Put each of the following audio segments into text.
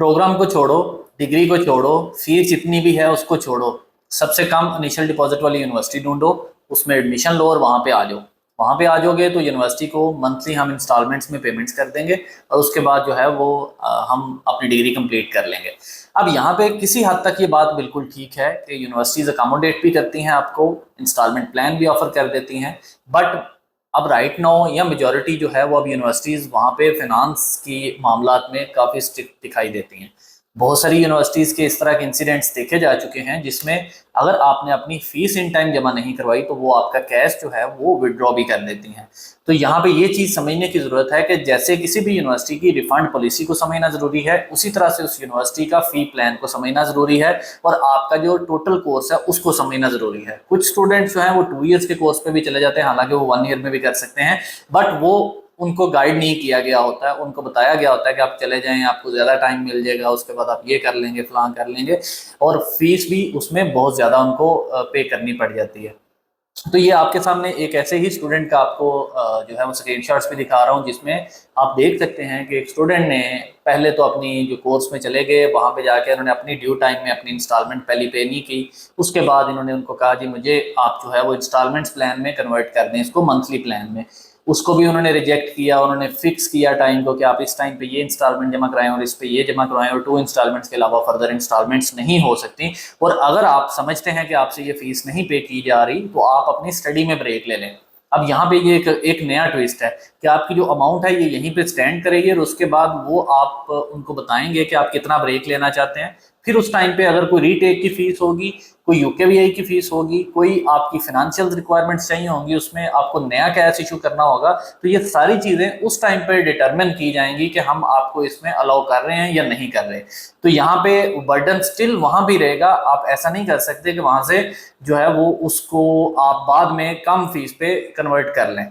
Programme को छोड़ो, degree को छोड़ो, फीस जितनी भी है उसको छोड़ो, सबसे कम इनिशियल डिपॉजिट वाली यूनिवर्सिटी ढूंढो, उसमें एडमिशन लो और वहां पे आ जाओ। वहां पे आ जाओगे तो यूनिवर्सिटी को मंथली हम इंस्टॉलमेंट्स में पेमेंट्स कर देंगे और उसके बाद जो है वो हम अपनी डिग्री कंप्लीट कर लेंगे। अब यहाँ पे किसी हद तक ये बात बिल्कुल ठीक है कि यूनिवर्सिटीज अकोमोडेट भी करती हैं, आपको इंस्टॉलमेंट प्लान भी ऑफर कर देती हैं। बट अब राइट नाउ या मेजोरिटी जो है वो अब यूनिवर्सिटीज वहाँ पे फाइनेंस की मामलात में काफ़ी स्ट्रिक्ट दिखाई देती हैं। बहुत सारी यूनिवर्सिटीज के इस तरह के इंसिडेंट्स देखे जा चुके हैं जिसमें अगर आपने अपनी फीस इन टाइम जमा नहीं करवाई तो वो आपका कैश जो है वो विड्रॉ भी कर देती हैं। तो यहाँ पे ये चीज़ समझने की ज़रूरत है कि जैसे किसी भी यूनिवर्सिटी की रिफंड पॉलिसी को समझना ज़रूरी है, उसी तरह से उस यूनिवर्सिटी का फी प्लान को समझना ज़रूरी है और आपका जो टोटल कोर्स है उसको समझना ज़रूरी है। कुछ स्टूडेंट्स जो हैं वो 2 ईयर्स के कोर्स पे भी चले जाते हैं, हालांकि वो 1 ईयर में भी कर सकते हैं, बट वो उनको गाइड नहीं किया गया होता है, उनको बताया गया होता है कि आप चले जाएं, आपको ज़्यादा टाइम मिल जाएगा, उसके बाद आप ये कर लेंगे, फलां कर लेंगे, और फीस भी उसमें बहुत ज़्यादा उनको पे करनी पड़ जाती है। तो ये आपके सामने एक ऐसे ही स्टूडेंट का आपको जो है वो स्क्रीनशॉट्स भी दिखा रहा हूँ, जिसमें आप देख सकते हैं कि एक स्टूडेंट ने पहले तो अपनी जो कोर्स में चले गए, वहाँ पे जाके उन्होंने अपनी ड्यू टाइम में अपनी इंस्टॉलमेंट पहली पे नहीं की। उसके बाद इन्होंने उनको कहा जी मुझे आप जो है वो इंस्टॉलमेंट्स प्लान में कन्वर्ट कर दें इसको मंथली प्लान में। उसको भी उन्होंने रिजेक्ट किया, उन्होंने फिक्स किया टाइम को कि आप इस टाइम पे ये इंस्टॉलमेंट जमा कराएं और इस पे ये जमा करवाएं और 2 इंस्टॉलमेंट्स के अलावा फर्दर इंस्टॉलमेंट्स नहीं हो सकती। और अगर आप समझते हैं कि आपसे ये फीस नहीं पे की जा रही तो आप अपनी स्टडी में ब्रेक ले लें। अब यहाँ पे ये एक नया ट्विस्ट है कि आपकी जो अमाउंट है ये यहीं पे स्टैंड करेगी और उसके बाद वो आप उनको बताएंगे कि आप कितना ब्रेक लेना चाहते हैं। फिर उस टाइम पे अगर कोई रीटेक की फीस होगी, कोई यूकेवीआई की फीस होगी, कोई आपकी फाइनेंशियल रिक्वायरमेंट्स चाहिए होंगी, उसमें आपको नया कैश इशू करना होगा, तो ये सारी चीजें उस टाइम पे डिटरमिन की जाएंगी कि हम आपको इसमें अलाउ कर रहे हैं या नहीं कर रहे। तो यहाँ पे बर्डन स्टिल वहां भी रहेगा, आप ऐसा नहीं कर सकते कि वहां से जो है वो उसको आप बाद में कम फीस पे कन्वर्ट कर लें।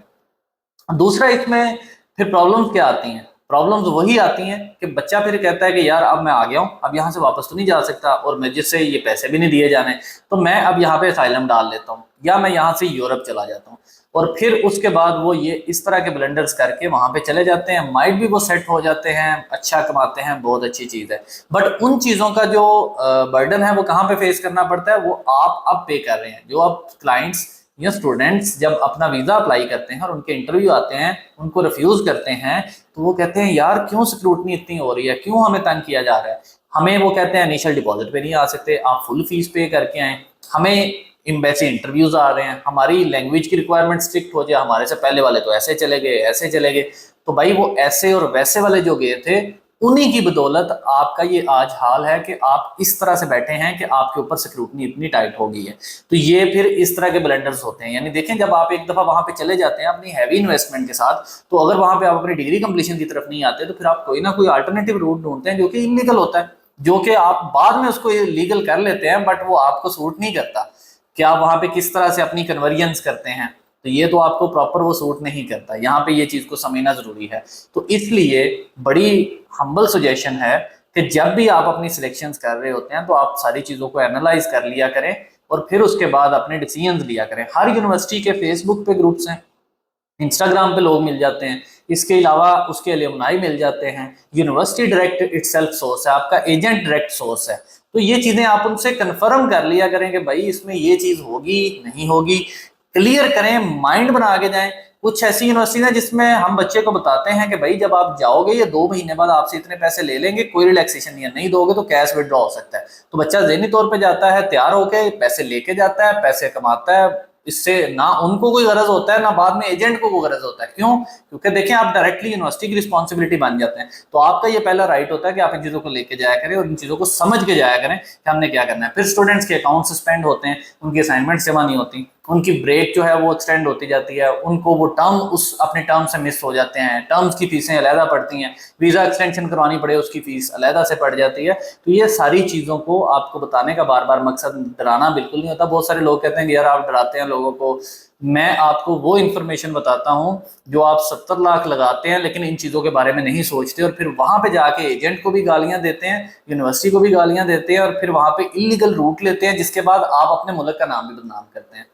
दूसरा इसमें फिर प्रॉब्लम्स क्या आती हैं? प्रॉब्लम्स वही आती हैं कि बच्चा फिर कहता है कि यार अब मैं आ गया हूँ, अब यहाँ से वापस तो नहीं जा सकता और मुझे से ये पैसे भी नहीं दिए जाने, तो मैं अब यहाँ पे असाइलम डाल लेता हूँ या मैं यहाँ से यूरोप चला जाता हूँ। और फिर उसके बाद वो ये इस तरह के ब्लंडर्स करके वहां पे चले जाते हैं, माइट भी वो सेट हो जाते हैं, अच्छा कमाते हैं, बहुत अच्छी चीज है। बट उन चीजों का जो बर्डन है वो कहाँ पे फेस करना पड़ता है, वो आप अब पे कर रहे हैं। जो आप क्लाइंट्स या स्टूडेंट्स जब अपना वीजा अप्लाई करते हैं और उनके इंटरव्यू आते हैं, उनको रिफ्यूज करते हैं, तो वो कहते हैं यार क्यों स्क्रूटनी इतनी हो रही है, क्यों हमें तंग किया जा रहा है। हमें वो कहते हैं इनिशियल डिपॉजिट पे नहीं आ सकते, आप फुल फीस पे करके आए, हमें एम्बेसी इंटरव्यूज आ रहे हैं, हमारी लैंग्वेज की रिक्वायरमेंट स्ट्रिक्ट हो जाए, हमारे से पहले वाले तो ऐसे चले गए ऐसे चले गए। तो भाई वो ऐसे और वैसे वाले जो गए थे उन्हीं की बदौलत आपका ये आज हाल है कि आप इस तरह से बैठे हैं कि आपके ऊपर सिक्योरिटी इतनी टाइट हो गई है। तो ये फिर इस तरह के ब्लंडर्स होते हैं। यानी देखें, जब आप एक दफा वहां पे चले जाते हैं अपनी हैवी इन्वेस्टमेंट के साथ, तो अगर वहां पे आप अपनी डिग्री कंप्लीशन की तरफ नहीं आते तो फिर आप कोई ना कोई अल्टरनेटिव रूट ढूंढते हैं जो कि इलीगल होता है, जो कि आप बाद में उसको लीगल कर लेते हैं, बट वो आपको सूट नहीं करता कि आप वहां पे किस तरह से अपनी कन्वर्जन्स करते हैं। तो ये तो आपको प्रॉपर वो सूट नहीं करता, यहाँ पे ये चीज को समझना जरूरी है। तो इसलिए बड़ी हम्बल सजेशन है कि जब भी आप अपनी सिलेक्शंस कर रहे होते हैं तो आप सारी चीजों को एनालाइज कर लिया करें और फिर उसके बाद अपने डिसीजंस लिया करें। हर यूनिवर्सिटी के फेसबुक पे ग्रुप्स हैं, इंस्टाग्राम पे लोग मिल जाते हैं, इसके अलावा उसके एलुमनाई मिल जाते हैं, यूनिवर्सिटी डायरेक्ट इटसेल्फ सोर्स है, आपका एजेंट डायरेक्ट सोर्स है। तो ये चीजें आप उनसे कंफर्म कर लिया करें कि भाई इसमें ये चीज होगी नहीं होगी, क्लियर करें, माइंड बना के जाएं। कुछ ऐसी यूनिवर्सिटी है जिसमें हम बच्चे को बताते हैं कि भाई जब आप जाओगे ये 2 महीने बाद आपसे इतने पैसे ले लेंगे, कोई रिलैक्सेशन नहीं है, नहीं दोगे तो कैश विड्रॉ हो सकता है। तो बच्चा ज़हनी तौर पे जाता है, तैयार होके पैसे लेके जाता है, पैसे कमाता है, इससे ना उनको कोई गरज होता है ना बाद में एजेंट को कोई गरज होता है। क्यों? क्योंकि देखें आप डायरेक्टली यूनिवर्सिटी की रिस्पॉन्सिबिलिटी बन जाते हैं। तो आपका ये पहला राइट होता है कि आप इन चीजों को लेके जाया करें और इन चीजों को समझ के जाया करें कि हमने क्या करना है। फिर स्टूडेंट्स के अकाउंट सस्पेंड होते हैं, उनकी असाइनमेंट्स जमा नहीं होती, उनकी ब्रेक जो है वो एक्सटेंड होती जाती है, उनको वो टर्म उस अपने टर्म से मिस हो जाते हैं, टर्म्स की फीसें अलहदा पड़ती हैं, वीजा एक्सटेंशन करवानी पड़े उसकी फीस अलहदा से पड़ जाती है। तो ये सारी चीजों को आपको बताने का बार बार मकसद डराना बिल्कुल नहीं होता। बहुत सारे लोग कहते हैं कि यार आप डराते हैं लोगों को। मैं आपको वो इन्फॉर्मेशन बताता हूं जो आप 70 लाख लगाते हैं लेकिन इन चीजों के बारे में नहीं सोचते और फिर वहां पे जाके एजेंट को भी गालियां देते हैं, यूनिवर्सिटी को भी गालियां देते हैं और फिर वहां पे इलीगल रूट लेते हैं, जिसके बाद आप अपने मुल्क का नाम भी बदनाम करते हैं।